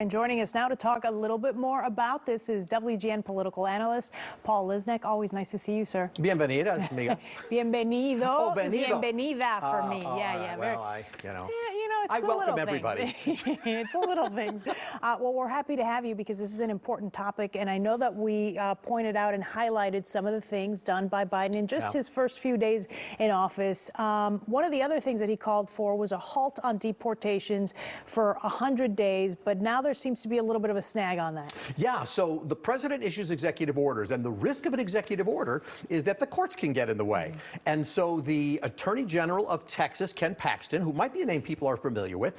And joining us now to talk a little bit more about this is WGN political analyst Paul Lisnek. Always nice to see you, sir. Bienvenida, amiga. Bienvenido. Oh, venido. Bienvenida for me. Yeah. Well, it's I the welcome little everybody. It's the little things. Well, we're happy to have you because this is an important topic, and I know that we pointed out and highlighted some of the things done by Biden in just his first few days in office. One of the other things that he called for was a halt on deportations for 100 days, but now there seems to be a little bit of a snag on that. Yeah, so the president issues executive orders, and the risk of an executive order is that the courts can get in the way. And so the Attorney General of Texas, Ken Paxton, who might be a name people are familiar with,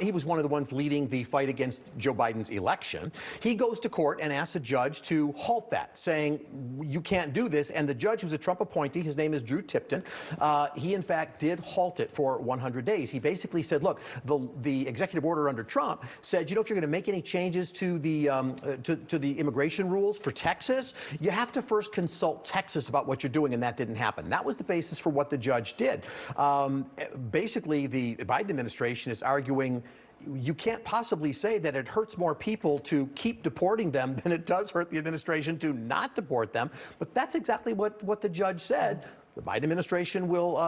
he was one of the ones leading the fight against Joe Biden's election. He goes to court and asks a judge to halt that, saying, you can't do this. And the judge, who's a Trump appointee, his name is Drew Tipton, he in fact did halt it for 100 days. He basically said, look, the executive order under Trump said, if you're going to make any changes to the immigration rules for Texas, you have to first consult Texas about what you're doing, and that didn't happen. That was the basis for what the judge did. Basically, the Biden administration is arguing you can't possibly say that it hurts more people to keep deporting them than it does hurt the administration to not deport them. But that's exactly what the judge said. The Biden administration will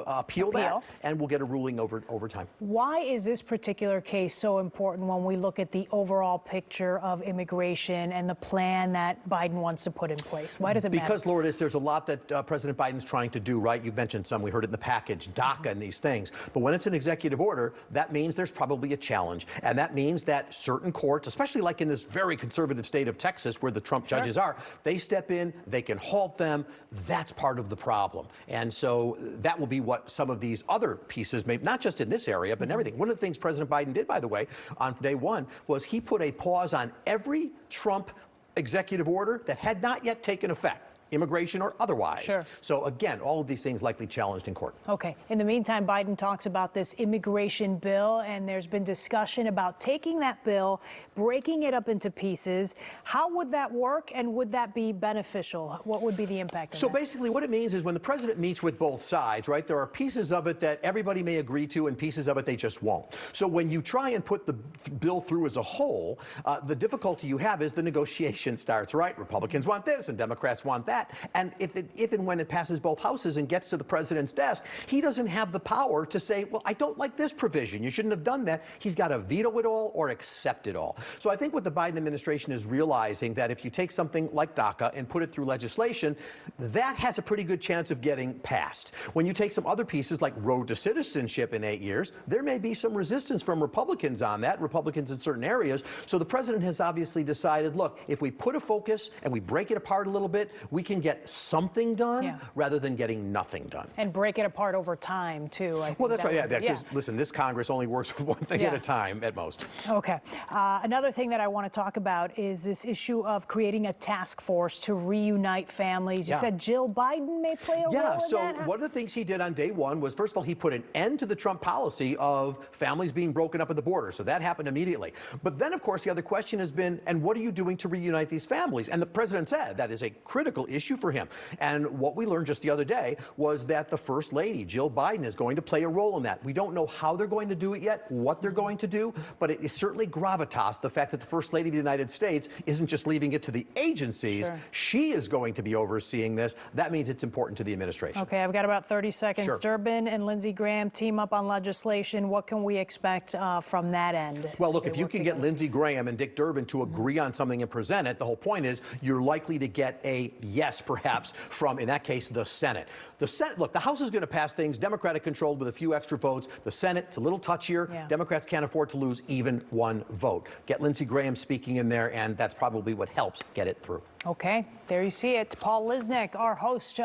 appeal that, and we'll get a ruling over time. Why is this particular case so important when we look at the overall picture of immigration and the plan that Biden wants to put in place? Why does it matter? Because, Lourdes, there's a lot that President Biden's trying to do, right? You've mentioned some. We heard it in the package, DACA and these things. But when it's an executive order, that means there's probably a challenge. And that means that certain courts, especially like in this very conservative state of Texas where the Trump judges are, they step in, they can halt them. That's part of the problem. And so that will be what some of these other pieces may, not just in this area, but in everything. One of the things President Biden did, by the way, on day one, was he put a pause on every Trump executive order that had not yet taken effect, immigration or otherwise. Sure. So again, all of these things likely challenged in court. Okay. In the meantime, Biden talks about this immigration bill, and there's been discussion about taking that bill, breaking it up into pieces. How would that work, and would that be beneficial? What would be the impact of that? So basically what it means is when the president meets with both sides, right, there are pieces of it that everybody may agree to and pieces of it they just won't. So when you try and put the bill through as a whole, the difficulty you have is the negotiation starts, right? Republicans want this and Democrats want that. And if and when it passes both houses and gets to the president's desk, he doesn't have the power to say, well, I don't like this provision. You shouldn't have done that. He's got to veto it all or accept it all. So I think what the Biden administration is realizing that if you take something like DACA and put it through legislation, that has a pretty good chance of getting passed. When you take some other pieces like road to citizenship in 8 years, there may be some resistance from Republicans on that, Republicans in certain areas. So the president has obviously decided, look, if we put a focus and we break it apart a little bit, we can get something done rather than getting nothing done. And break it apart over time, too. Well, that's right. Because, listen, this Congress only works with one thing at a time at most. Okay. Another thing that I want to talk about is this issue of creating a task force to reunite families. You said Jill Biden may play a role in that? Yeah, so one of the things he did on day one was, first of all, he put an end to the Trump policy of families being broken up at the border. So that happened immediately. But then, of course, the other question has been, and what are you doing to reunite these families? And the president said that is a critical issue for him. And what we learned just the other day was that the First Lady, Jill Biden, is going to play a role in that. We don't know how they're going to do it yet, what they're going to do, but it is certainly gravitas, the fact that the First Lady of the United States isn't just leaving it to the agencies. She is going to be overseeing this. That means it's important to the administration. Okay, I've got about 30 seconds. Sure. Durbin and Lindsey Graham team up on legislation. What can we expect from that end? Well, look, if you can get Lindsey Graham and Dick Durbin to agree on something and present it, the whole point is you're likely to get a yes, perhaps, from, in that case, the Senate. The Senate, look, the House is going to pass things Democratic controlled with a few extra votes. The Senate, it's a little touchier. Democrats can't afford to lose even one vote. Get Lindsey Graham speaking in there, and that's probably what helps get it through. Okay, there you see it. Paul Lisnek, our host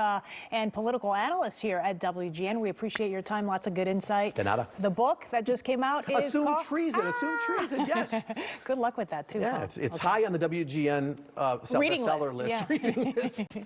and political analyst here at WGN. We appreciate your time. Lots of good insight. De nada. The book that just came out is Assume Treason. Assume Treason, yes. Good luck with that, too. Yeah, it's high on the WGN bestseller list. Reading list.